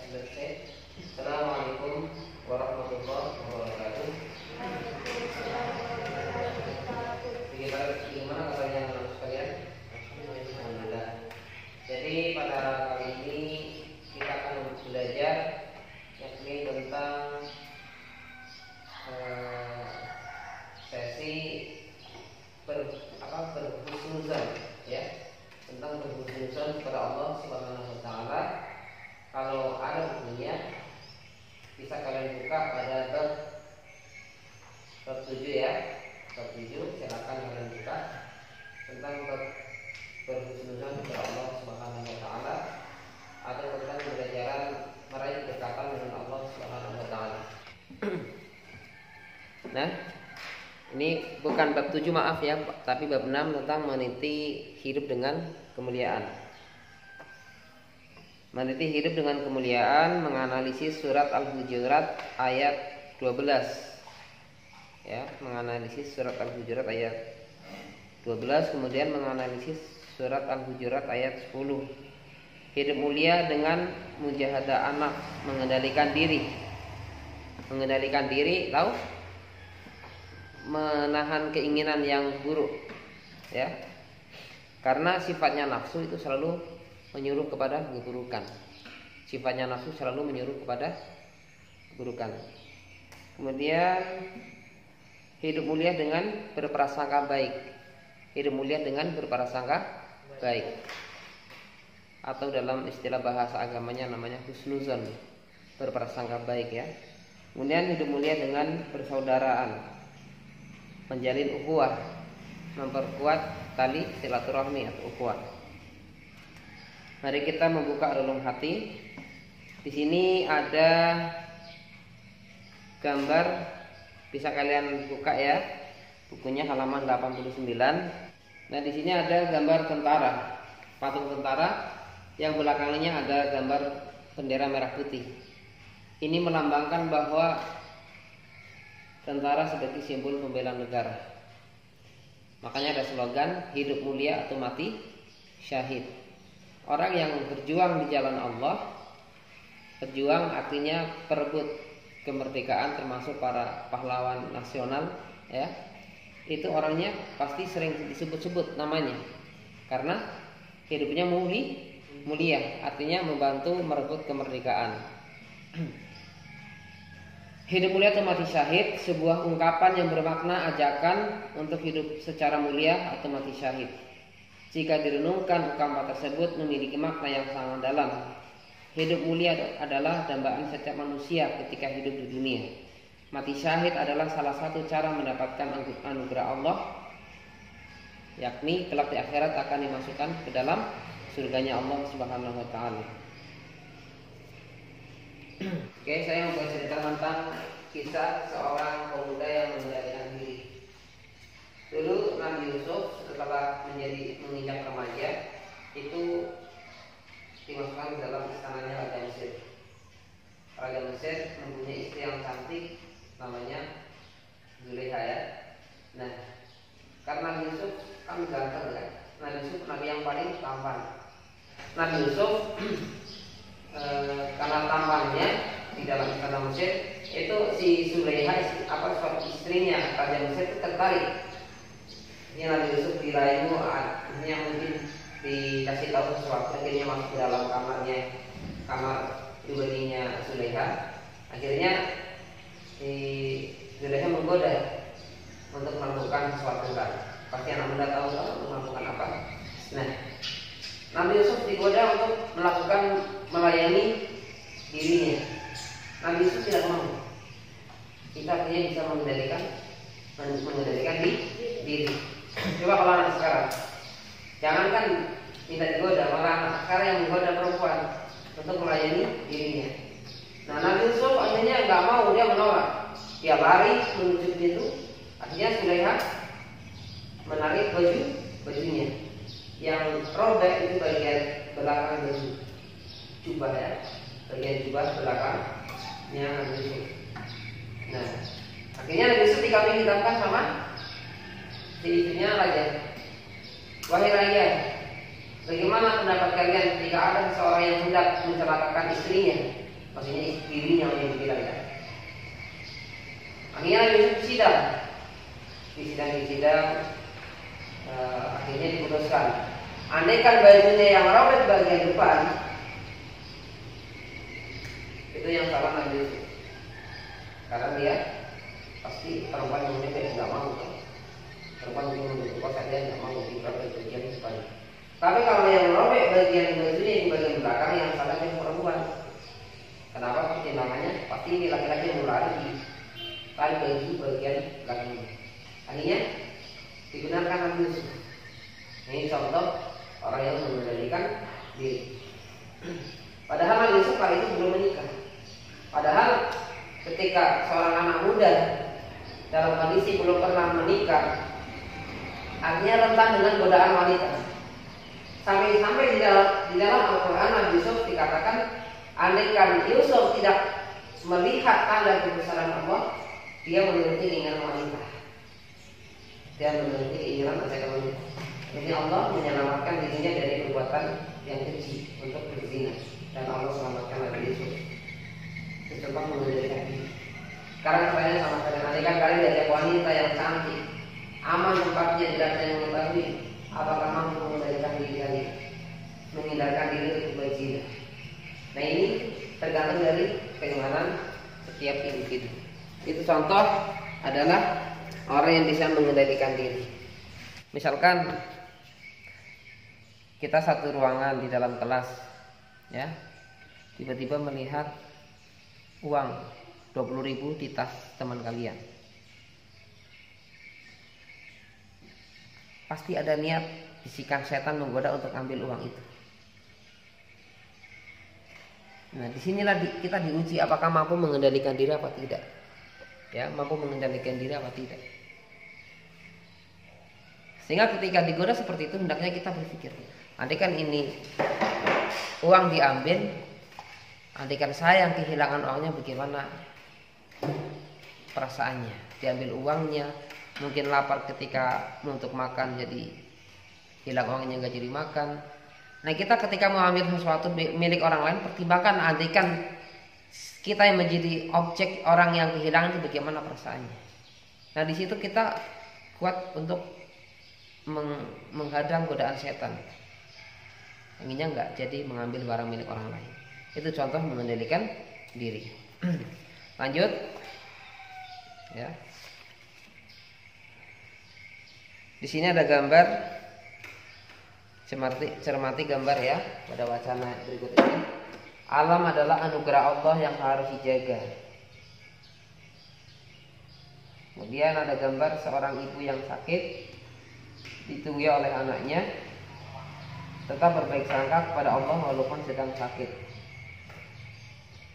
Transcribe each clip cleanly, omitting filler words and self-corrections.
selesai. Assalamualaikum warahmatullahi wabarakatuh. Gimana kabarnya anak sekalian? Alhamdulillah. Jadi pada kali ini kita akan belajar yakni tentang sesi berhusnuzon, ya, tentang berhusnuzon kepada Allah Subhanahu wa taala. Kalau ada bukunya bisa kalian buka pada bab 7 ya. Bab 7 silakan kalian buka tentang berhusnuzon kepada Allah Subhanahu wa taala atau tentang pembelajaran meraih kedekatan dengan Allah Subhanahu wa taala. Nah, ini bukan bab 7 maaf ya, tapi bab 6 tentang meniti hidup dengan kemuliaan. Meniti hidup dengan kemuliaan, menganalisis surat Al-Hujurat ayat 12. Ya, menganalisis surat Al-Hujurat ayat 12, kemudian menganalisis surat Al-Hujurat ayat 10. Hidup mulia dengan mujahadah anak, mengendalikan diri. Mengendalikan diri, tahu? Menahan keinginan yang buruk, ya, karena sifatnya nafsu itu selalu menyuruh kepada keburukan. Sifatnya nafsu selalu menyuruh kepada keburukan. Kemudian hidup mulia dengan berprasangka baik. Hidup mulia dengan berprasangka baik, atau dalam istilah bahasa agamanya namanya husnuzon, berprasangka baik ya. Kemudian hidup mulia dengan persaudaraan, menjalin ukhuwah, memperkuat tali silaturahmi atau ukhuwah. Mari kita membuka relung hati. Di sini ada gambar, bisa kalian buka ya. Bukunya halaman 89. Nah, di sini ada gambar tentara, patung tentara yang belakangannya ada gambar bendera merah putih. Ini melambangkan bahwa tentara sebagai simbol pembela negara. Makanya ada slogan hidup mulia atau mati syahid. Orang yang berjuang di jalan Allah, berjuang artinya perebut kemerdekaan, termasuk para pahlawan nasional, ya, itu orangnya pasti sering disebut-sebut namanya, karena hidupnya mulia, artinya membantu merebut kemerdekaan. Hidup mulia atau mati syahid, sebuah ungkapan yang bermakna ajakan untuk hidup secara mulia atau mati syahid. Jika direnungkan, ungkapan tersebut memiliki makna yang sangat dalam. Hidup mulia adalah dambaan setiap manusia ketika hidup di dunia. Mati syahid adalah salah satu cara mendapatkan anugerah Allah, yakni kelak di akhirat akan dimasukkan ke dalam surganya Allah Subhanahu wa taala. Oke, saya mau bercerita tentang kisah seorang pemuda yang mengendalikan diri. Dulu Nabi Yusuf setelah menginjak remaja itu dimasukkan ke dalam istananya Raja Mesir. Raja Mesir mempunyai istri yang cantik, namanya Zulekha ya. Nah, karena Nabi Yusuf kan ganteng ya. Nabi Yusuf nabi yang paling tampan. Nabi Yusuf karena tampannya di dalam istana Mesir, itu si Zulekha istrinya Raja Mesir itu tertarik. Ini Nabi Yusuf dirayu, artinya mungkin dikasih tahu sesuatu, akhirnya masuk ke dalam kamar pribadinya Zulekha. Akhirnya si Zulekha menggoda untuk melakukan sesuatu kan. Pasti anak muda tahu untuk melakukan apa. Nah, Nabi Yusuf digoda untuk melayani dirinya. Nabi Yusuf tidak mau. Kita artinya bisa mengendalikan diri. Coba kalau anak sekarang, jangankan minta digoda, malah anak sekarang yang menggoda perempuan untuk melayani dirinya. Nah, Nabi Yusuf akhirnya nggak mau, dia menolak. Dia lari menuju pintu. Akhirnya Zulekha menarik bajunya. Yang robek itu bagian belakang baju, jubah ya, bagian jubah belakangnya Nabi Yusuf. Nah, akhirnya Nabi Yusuf dikawin hitamkan sama si istrinya raja. Wahai raja, bagaimana pendapat kalian jika ada seseorang yang hendak mencelakakan istrinya maksudnya dirinya yang dibilangkan. Akhirnya Nabi Yusuf disidang, akhirnya diputuskan. Andaikan bajunya yang robek bagian depan, itu yang salah Nabi Yusuf. Karena dia pasti perempuan yang dia tidak mau. Perempuan yang berkuasa dia tidak mau dirobek bagian depan. Tapi kalau yang robek bagian bajunya di bagian belakang, yang salah yang perempuan. Kenapa? Pertimbangannya pasti ini laki-laki yang lari di baju bagian belakangnya. Akhirnya dibenarkan Nabi Yusuf. Ini contoh orang yang mengendalikan diri. Padahal Nabi Yusuf kali itu belum menikah. Padahal ketika seorang anak muda dalam kondisi belum pernah menikah, artinya rentan dengan godaan wanita. Sampai di dalam Al-Quran Nabi Yusuf dikatakan, andaikan Yusuf tidak melihat tanda kebesaran Allah, dia menuruti keinginan wanita. Dia menuruti keinginan wanita. Jadi Allah menyelamatkan dirinya dari perbuatan yang keji untuk berzina, dan Allah selamatkan Nabi Yusuf. Coba mengendalikan diri. Sekarang pertanyaan sama kalian, andaikan kalian diajak wanita yang cantik, aman tempatnya, tidak ada yang mengetahui, apakah mampu mengendalikan diri kalian, menghindarkan diri untuk berzina? Nah, ini tergantung dari keimanan setiap individu. Itu contoh adalah orang yang bisa mengendalikan diri. Misalkan kita satu ruangan di dalam kelas, ya, tiba-tiba melihat uang 20.000 di tas teman kalian. Pasti ada niat bisikan setan menggoda untuk ambil uang itu. Nah, disinilah kita diuji apakah mampu mengendalikan diri apa tidak. Ya, mampu mengendalikan diri apa tidak. Sehingga ketika digoda seperti itu, hendaknya kita berpikir, andaikan ini uang diambil, andaikan saya yang kehilangan uangnya, bagaimana perasaannya? Diambil uangnya, mungkin lapar ketika untuk makan, jadi hilang uangnya nggak jadi makan. Nah, kita ketika mau ambil sesuatu milik orang lain, pertimbangkan andaikan kita yang menjadi objek orang yang kehilangan itu bagaimana perasaannya. Nah, di situ kita kuat untuk menghadang godaan setan. Inginnya enggak jadi mengambil barang milik orang lain. Itu contoh mengendalikan diri. Lanjut. Ya. Di sini ada gambar. Cermati gambar ya pada wacana berikut ini. Alam adalah anugerah Allah yang harus dijaga. Kemudian ada gambar seorang ibu yang sakit ditunggui oleh anaknya, tetap berbaik sangka kepada Allah walaupun sedang sakit.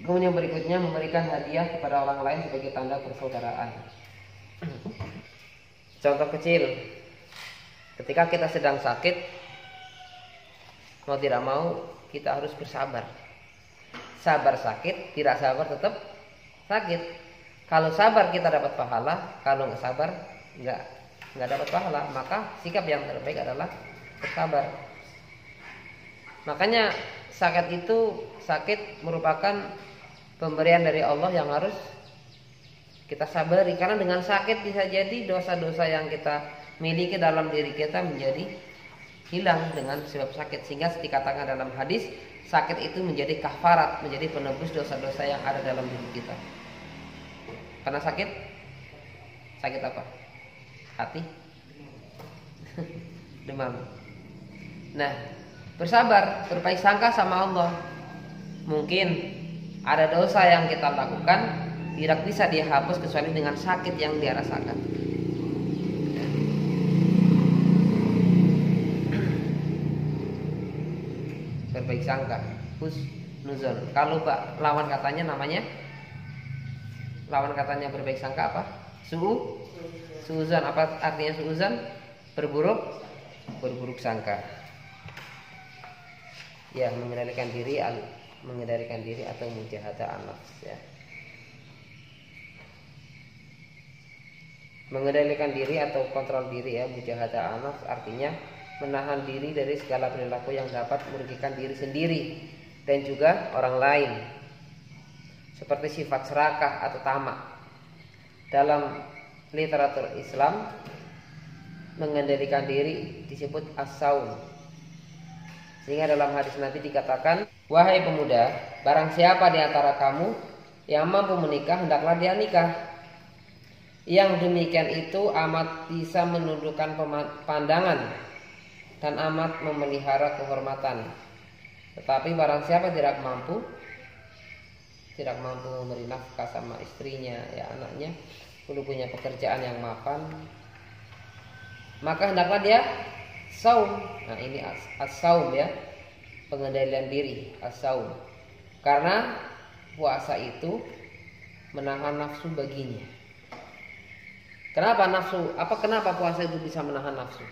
Kemudian berikutnya memberikan hadiah kepada orang lain sebagai tanda persaudaraan. Contoh kecil, ketika kita sedang sakit, mau tidak mau kita harus bersabar. Sabar sakit, tidak sabar tetap sakit. Kalau sabar kita dapat pahala, kalau nggak sabar nggak dapat pahala. Maka sikap yang terbaik adalah bersabar. Makanya sakit merupakan pemberian dari Allah yang harus kita sabari. Karena dengan sakit bisa jadi dosa-dosa yang kita miliki dalam diri kita menjadi hilang dengan sebab sakit. Sehingga dikatakan dalam hadis, sakit itu menjadi kafarat, menjadi penebus dosa-dosa yang ada dalam diri kita. Karena sakit apa? Hati? Demam. Nah, bersabar, berbaik sangka sama Allah. Mungkin ada dosa yang kita lakukan tidak bisa dihapus kecuali dengan sakit yang dia rasakan. Berbaik sangka, husnuzon. Kalau lawan katanya berbaik sangka apa? Suuzon. Apa artinya suuzon? Berburuk sangka. Ya, mengendalikan diri atau mujahadah an-nafs ya. Mengendalikan diri atau kontrol diri ya, mujahadah an-nafs artinya menahan diri dari segala perilaku yang dapat merugikan diri sendiri dan juga orang lain. seperti sifat serakah atau tamak. Dalam literatur Islam, mengendalikan diri disebut as-saum. Sehingga dalam hadis Nabi dikatakan, wahai pemuda, barang siapa di antara kamu yang mampu menikah, hendaklah dia nikah. Yang demikian itu amat bisa menundukkan pandangan dan amat memelihara kehormatan. Tetapi barang siapa tidak mampu memberi nafkah sama istrinya, ya anaknya, perlu punya pekerjaan yang mapan, maka hendaklah dia saum. Nah, ini as-saum ya, pengendalian diri, as-saum. Karena puasa itu menahan nafsu baginya. Kenapa nafsu? Kenapa puasa itu bisa menahan nafsu?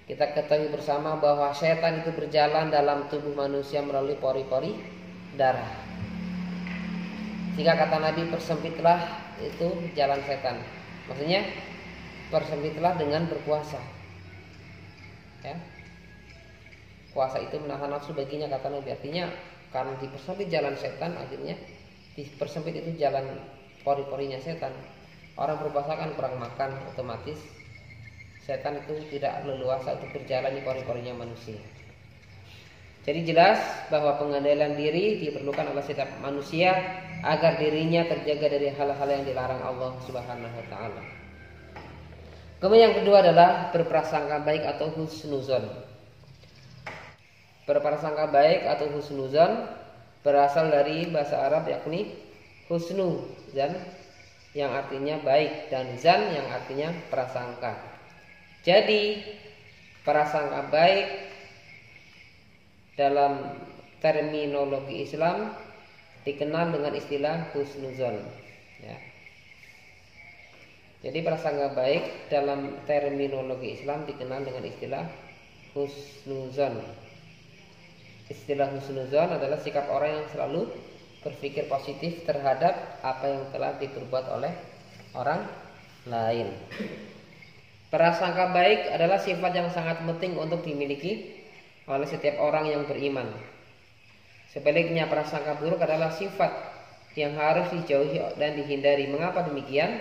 Kita ketahui bersama bahwa setan itu berjalan dalam tubuh manusia melalui pori-pori darah. Jika kata Nabi, persempitlah itu jalan setan. Maksudnya persempitlah dengan berpuasa. Ya. Puasa itu menahan nafsu baginya, kata Nabi. Artinya karena dipersempit jalan setan, akhirnya dipersempit itu jalan pori-porinya setan. Orang berpuasa kan kurang makan, otomatis setan itu tidak leluasa untuk berjalan di pori-porinya manusia. Jadi jelas bahwa pengendalian diri diperlukan oleh setiap manusia agar dirinya terjaga dari hal-hal yang dilarang Allah Subhanahu wa taala. Kemudian yang kedua adalah berprasangka baik atau husnuzon. Berprasangka baik atau husnuzon berasal dari bahasa Arab yakni husnu zan yang artinya baik dan zan yang artinya prasangka. Jadi prasangka baik dalam terminologi Islam dikenal dengan istilah husnuzon. Ya. Jadi prasangka baik dalam terminologi Islam dikenal dengan istilah husnuzon. Istilah husnuzon adalah sikap orang yang selalu berpikir positif terhadap apa yang telah diperbuat oleh orang lain. Prasangka baik adalah sifat yang sangat penting untuk dimiliki oleh setiap orang yang beriman. Sebaliknya prasangka buruk adalah sifat yang harus dijauhi dan dihindari. Mengapa demikian?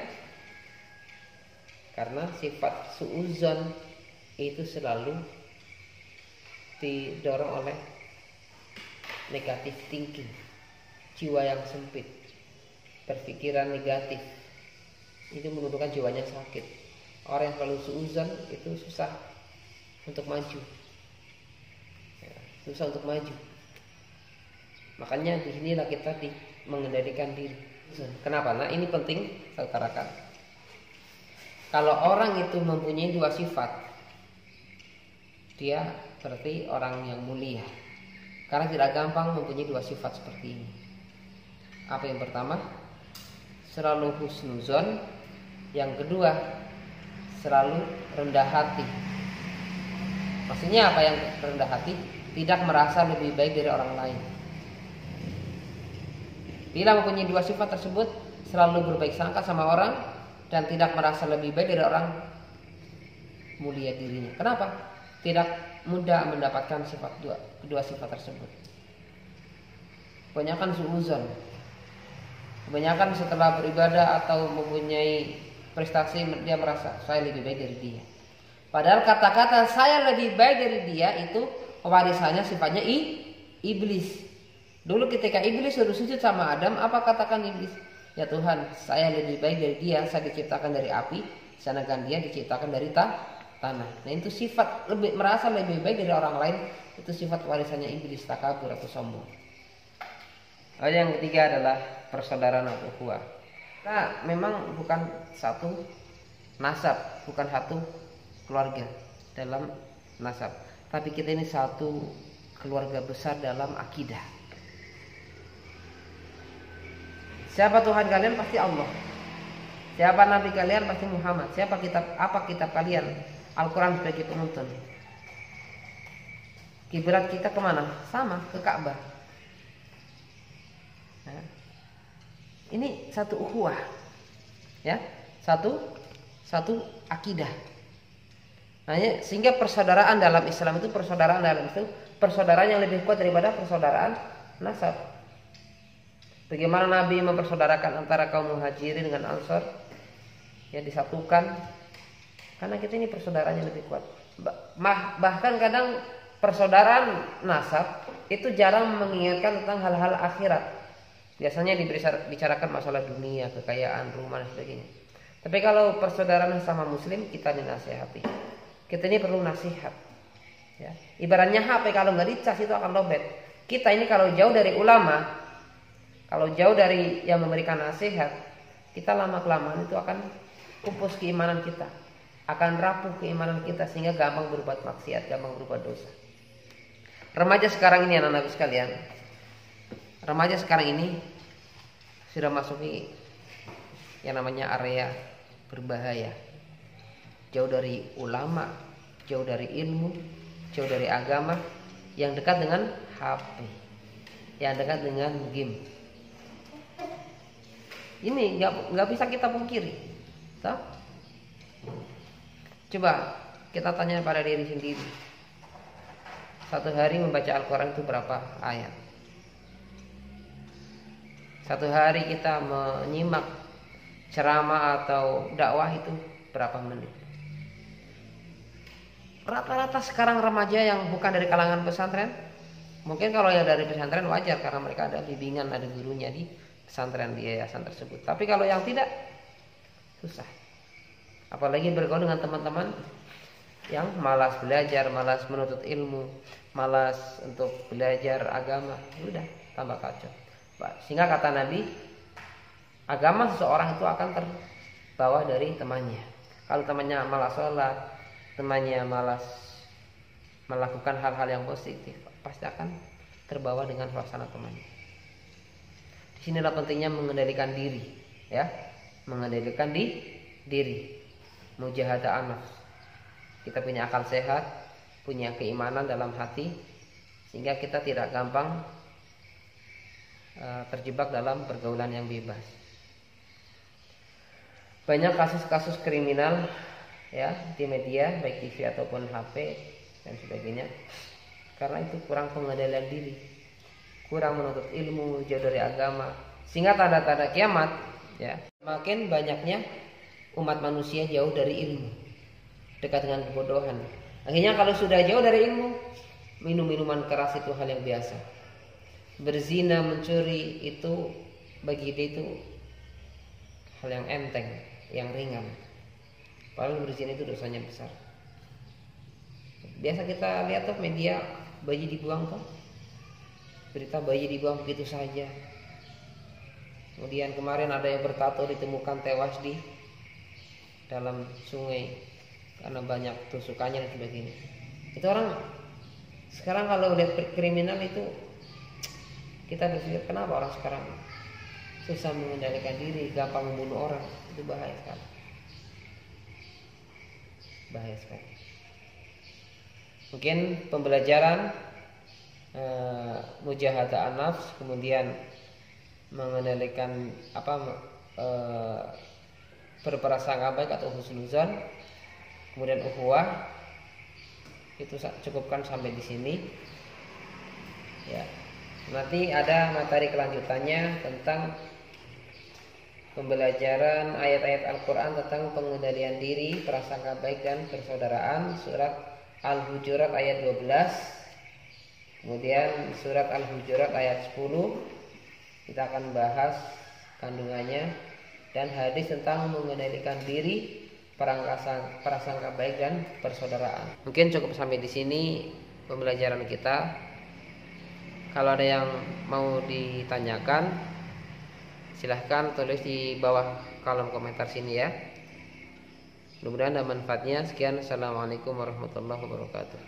Karena sifat suuzon itu selalu didorong oleh negatif thinking, jiwa yang sempit, berpikiran negatif. Itu menunjukkan jiwanya sakit. Orang yang selalu suuzon itu susah untuk maju, susah untuk maju. Makanya disinilah kita mengendalikan diri. Kenapa? Nah ini penting saya utarakan. Kalau orang itu mempunyai dua sifat, dia berarti orang yang mulia. Karena tidak gampang mempunyai dua sifat seperti ini. Apa yang pertama? Selalu husnuzon. Yang kedua, selalu rendah hati. Maksudnya apa yang rendah hati? Tidak merasa lebih baik dari orang lain. Bila mempunyai dua sifat tersebut, selalu berbaik sangka sama orang dan tidak merasa lebih baik dari orang, mulia dirinya. Kenapa? Tidak mudah mendapatkan kedua sifat tersebut. Kebanyakan suuzon. Kebanyakan setelah beribadah atau mempunyai prestasi dia merasa saya lebih baik dari dia. Padahal kata-kata saya lebih baik dari dia itu warisannya sifatnya iblis. Dulu ketika iblis suruh sujud sama Adam, apa katakan iblis? Ya Tuhan, saya lebih baik dari dia, saya diciptakan dari api, sedangkan dia diciptakan dari tanah. Nah itu sifat merasa lebih baik dari orang lain, itu sifat warisannya iblis, takabur atau sombong. Lalu yang ketiga adalah persaudaraan atau ukhuwah. Nah, memang bukan satu nasab, bukan satu keluarga dalam nasab, tapi kita ini satu keluarga besar dalam akidah. Siapa Tuhan kalian? Pasti Allah. Siapa Nabi kalian? Pasti Muhammad. Siapa kitab kalian? Al-Quran sebagai penuntun. Kiblat kita kemana? Sama, ke Ka'bah. Nah, ini satu ukhuwah, ya, satu akidah. Nah, sehingga persaudaraan dalam Islam itu persaudaraan yang lebih kuat daripada persaudaraan nasab. Bagaimana Nabi mempersaudarakan antara kaum Muhajirin dengan Ansor, ya disatukan, karena kita ini persaudaraannya lebih kuat. Bahkan kadang persaudaraan nasab itu jarang mengingatkan tentang hal-hal akhirat. Biasanya dibicarakan masalah dunia, kekayaan, rumah dan sebagainya. Tapi kalau persaudaraan sama muslim, kita dinasihati. Kita ini perlu nasihat. Ya. Ibaratnya HP kalau nggak dicas itu akan lowbat. Kita ini kalau jauh dari ulama, kalau jauh dari yang memberikan nasihat, kita lama-kelamaan itu akan pupus keimanan kita. Akan rapuh keimanan kita sehingga gampang berbuat maksiat, gampang berbuat dosa. Remaja sekarang ini, anak-anakku sekalian, remaja sekarang ini sudah masuki yang namanya area berbahaya. Jauh dari ulama, jauh dari ilmu, jauh dari agama, yang dekat dengan HP, yang dekat dengan game. Ini nggak bisa kita pungkiri. So? Coba kita tanya pada diri sendiri. Satu hari membaca Al-Quran itu berapa ayat? Satu hari kita menyimak ceramah atau dakwah itu berapa menit? Rata-rata sekarang remaja yang bukan dari kalangan pesantren, mungkin kalau yang dari pesantren wajar karena mereka ada bimbingan, ada gurunya di pesantren, di yayasan tersebut. Tapi kalau yang tidak, susah. Apalagi bergaul dengan teman-teman yang malas belajar, malas menuntut ilmu, malas untuk belajar agama, udah tambah kacau. Sehingga kata Nabi, agama seseorang itu akan terbawa dari temannya. Kalau temannya malas sholat, temannya malas melakukan hal-hal yang positif, pasti akan terbawa dengan suasana temannya. Disinilah pentingnya mengendalikan diri, ya, mengendalikan diri, mujahadah nafs. Kita punya akal sehat, punya keimanan dalam hati, sehingga kita tidak gampang terjebak dalam pergaulan yang bebas. Banyak kasus-kasus kriminal, ya, di media, baik TV ataupun HP dan sebagainya, karena itu kurang pengendalian diri, kurang menuntut ilmu, jauh dari agama, sehingga tanda-tanda kiamat, ya, makin banyaknya umat manusia jauh dari ilmu, dekat dengan kebodohan. Akhirnya kalau sudah jauh dari ilmu, minum minuman keras itu hal yang biasa. Berzina, mencuri itu bagi dia itu hal yang enteng, yang ringan. Padahal berzina itu dosanya besar. Biasa kita lihat tuh media, bayi dibuang tuh, berita bayi dibuang begitu saja. Kemudian kemarin ada yang bertato ditemukan tewas di dalam sungai karena banyak tusukannya dan sebagainya. Itu orang sekarang kalau lihat kriminal itu kita berpikir, kenapa orang sekarang susah mengendalikan diri, gampang membunuh orang. Itu bahaya sekali. Bahaya sekali. Mungkin pembelajaran mujahadah nafs, kemudian mengendalikan berprasangka baik atau husnuzan, kemudian ukhuwah, itu cukupkan sampai di sini. Ya. Nanti ada materi kelanjutannya tentang pembelajaran ayat-ayat Al-Quran tentang pengendalian diri, prasangka baik dan persaudaraan, surat Al-Hujurat ayat 12, kemudian surat Al-Hujurat ayat 10. Kita akan bahas kandungannya, dan hadis tentang mengendalikan diri, prasangka baik dan persaudaraan. Mungkin cukup sampai di sini pembelajaran kita. Kalau ada yang mau ditanyakan, silahkan tulis di bawah kolom komentar sini ya. Mudah-mudahan ada manfaatnya. Sekian, assalamualaikum warahmatullahi wabarakatuh.